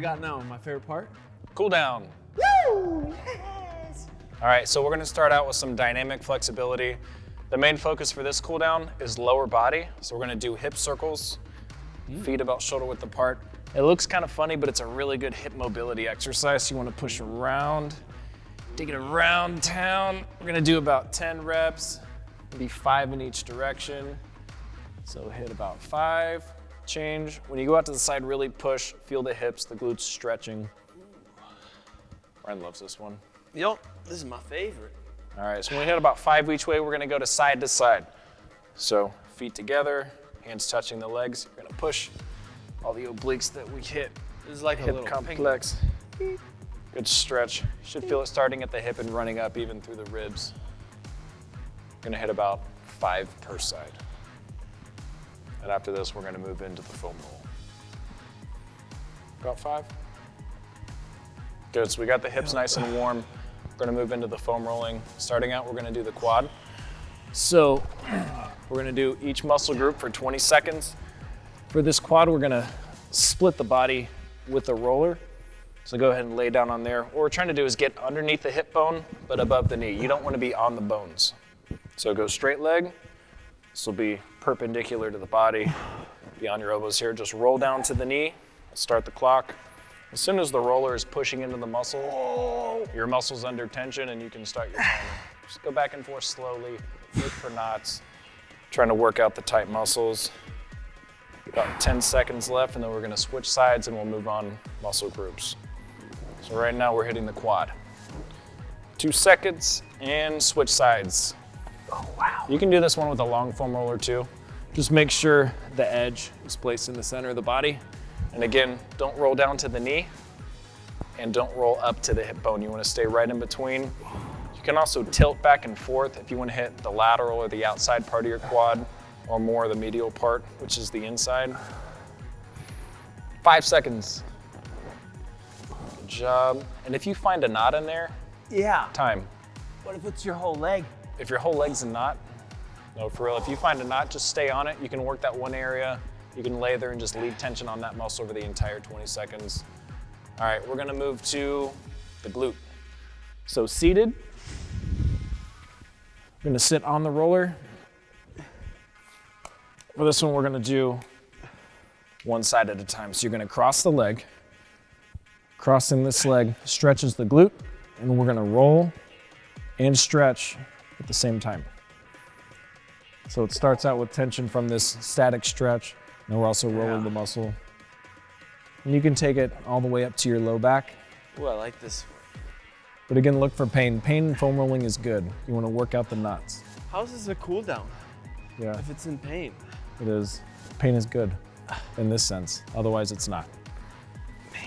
got now? My favorite part? Cool down. Woo! Yes! All right, so we're gonna start out with some dynamic flexibility. The main focus for this cool down is lower body. So we're gonna do hip circles, feet about shoulder width apart. It looks kind of funny, but it's a really good hip mobility exercise. You wanna push around, take it around town. We're gonna do about 10 reps, maybe 5 in each direction. So hit about 5, change. When you go out to the side, really push, feel the hips, the glutes stretching. Ryan loves this one. Yup, this is my favorite. All right, so when we hit about 5 each way, we're gonna go to side. So feet together, hands touching the legs. You're gonna push all the obliques that we hit. This is like a Hip little complex. Good stretch. You should feel it starting at the hip and running up even through the ribs. Gonna hit about 5 per side. And after this, we're gonna move into the foam roll. About 5? Good, so we got the hips nice and warm. We're gonna move into the foam rolling. Starting out, we're gonna do the quad. So we're gonna do each muscle group for 20 seconds. For this quad, we're gonna split the body with the roller. So go ahead and lay down on there. What we're trying to do is get underneath the hip bone, but above the knee. You don't wanna be on the bones. So go straight leg. This will be perpendicular to the body. Be on your elbows here. Just roll down to the knee. Start the clock. As soon as the roller is pushing into the muscle, your muscle's under tension and you can start your timer. Just go back and forth slowly, look for knots, trying to work out the tight muscles. About 10 seconds left and then we're gonna switch sides and we'll move on muscle groups. So right now we're hitting the quad. 2 seconds and switch sides. Oh, wow. You can do this one with a long foam roller too. Just make sure the edge is placed in the center of the body. And again, don't roll down to the knee and don't roll up to the hip bone. You want to stay right in between. You can also tilt back and forth if you want to hit the lateral or the outside part of your quad or more the medial part, which is the inside. 5 seconds. Good job. And if you find a knot in there, Yeah. time. What if it's your whole leg? If your whole leg's a knot, no, for real. If you find a knot, just stay on it. You can work that one area. You can lay there and just leave tension on that muscle over the entire 20 seconds. All right, we're gonna move to the glute. So seated, we're gonna sit on the roller. For this one, we're gonna do one side at a time. So you're gonna cross the leg. Crossing this leg stretches the glute, and we're gonna roll and stretch at the same time. So it starts out with tension from this static stretch. And we're also rolling the muscle. And you can take it all the way up to your low back. Ooh, I like this. But again, look for pain. Pain in foam rolling is good. You want to work out the knots. How's this a cool down Yeah, if it's in pain? it is. Pain is good in this sense. Otherwise, it's not.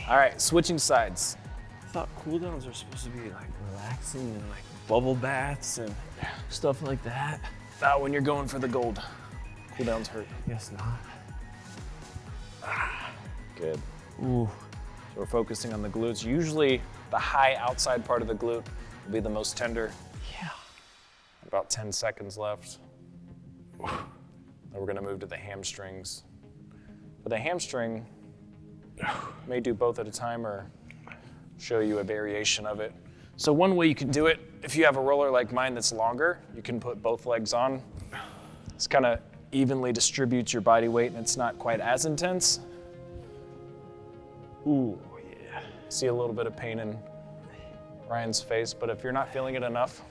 All right, switching sides. I thought cool downs are supposed to be like relaxing and like bubble baths and stuff like that. Not when you're going for the gold. Cool downs hurt. Guess not. Good. Ooh. So we're focusing on the glutes. Usually the high outside part of the glute will be the most tender. Yeah. About 10 seconds left. Then we're gonna move to the hamstrings. For the hamstring, may do both at a time or show you a variation of it. So one way you can do it, if you have a roller like mine that's longer, you can put both legs on. It's kind of evenly distributes your body weight and it's not quite as intense. Ooh, yeah. See a little bit of pain in Ryan's face, but if you're not feeling it enough,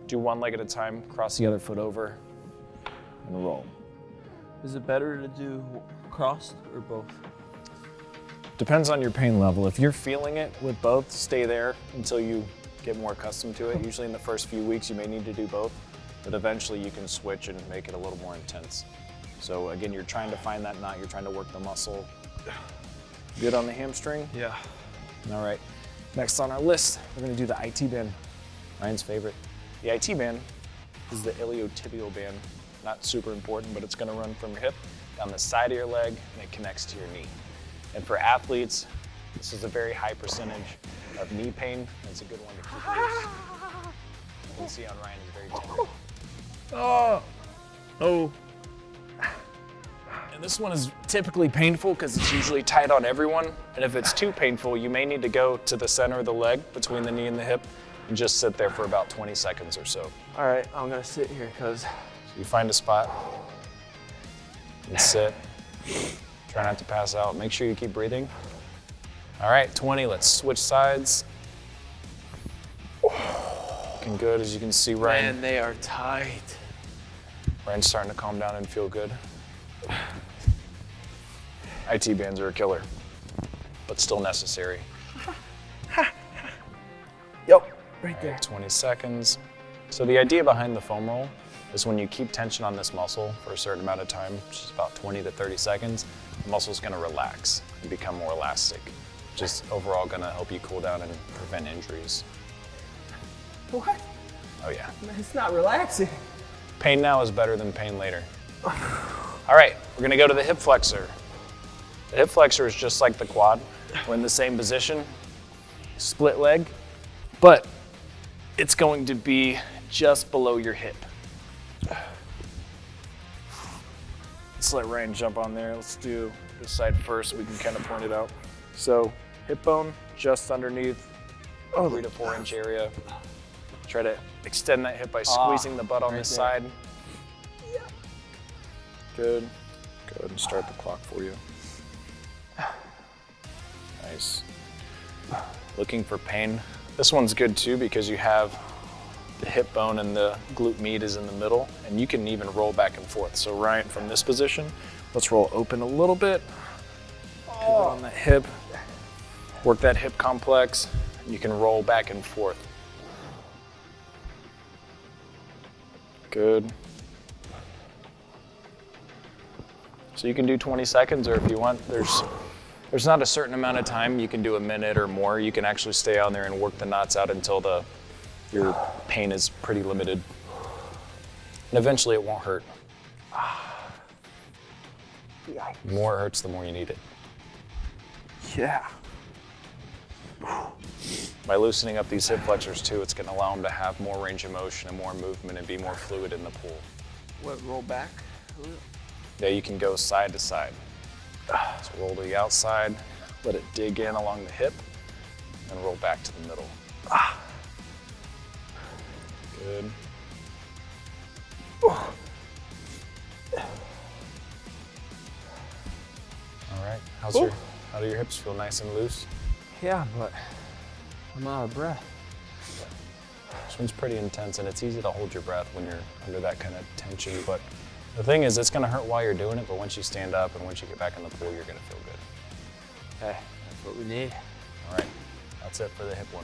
do one leg at a time, cross the other foot over, and roll. Is it better to do crossed or both? Depends on your pain level. If you're feeling it with both, stay there until you get more accustomed to it. Usually in the first few weeks, you may need to do both, but eventually you can switch and make it a little more intense. So again, you're trying to find that knot, you're trying to work the muscle. Good on the hamstring? Yeah. All right, next on our list, we're gonna do the IT band, Ryan's favorite. The IT band is the iliotibial band. Not super important, but it's gonna run from your hip down the side of your leg and it connects to your knee. And for athletes, this is a very high percentage of knee pain. It's a good one to keep loose. You can see on Ryan, he's very tender. Oh. Oh. And this one is typically painful because it's usually tight on everyone. And if it's too painful, you may need to go to the center of the leg between the knee and the hip and just sit there for about 20 seconds or so. All right, I'm gonna sit here because So you find a spot and sit. Try not to pass out. Make sure you keep breathing. All right, 20, let's switch sides. Looking good, as you can see, Ryan. man, they are tight. Ryan's starting to calm down and feel good. IT bands are a killer, but still necessary. Yep, right there. 20 seconds. So the idea behind the foam roll is when you keep tension on this muscle for a certain amount of time, which is about 20 to 30 seconds, the muscle's gonna relax and become more elastic, which is overall gonna help you cool down and prevent injuries. What? Oh yeah. It's not relaxing. Pain now is better than pain later. All right, we're gonna go to the hip flexor. The hip flexor is just like the quad. We're in the same position, split leg, but it's going to be just below your hip. Let's let Ryan jump on there. Let's do this side first so we can kind of point it out. So hip bone just underneath 3 to 4 inch area. Try to extend that hip by squeezing the butt on this side. Good. Go ahead and start the clock for you. Nice. Looking for pain. This one's good too because you have the hip bone and the glute med is in the middle, and you can even roll back and forth. So Ryan, from this position, let's roll open a little bit. Pivot on that hip. Work that hip complex, and you can roll back and forth. Good. So you can do 20 seconds, or if you want, there's not a certain amount of time. You can do a minute or more. You can actually stay on there and work the knots out until your pain is pretty limited. And eventually it won't hurt. The more it hurts, the more you need it. Yeah. By loosening up these hip flexors too, it's gonna allow them to have more range of motion and more movement and be more fluid in the pool. What, roll back? Yeah, you can go side to side. So roll to the outside, let it dig in along the hip, and roll back to the middle. Good. All right, how do your hips feel? Nice and loose? Yeah, but I'm out of breath. This one's pretty intense, and it's easy to hold your breath when you're under that kind of tension, but the thing is, it's gonna hurt while you're doing it, but once you stand up and once you get back in the pool, you're gonna feel good. Okay, that's what we need. All right, that's it for the hip one.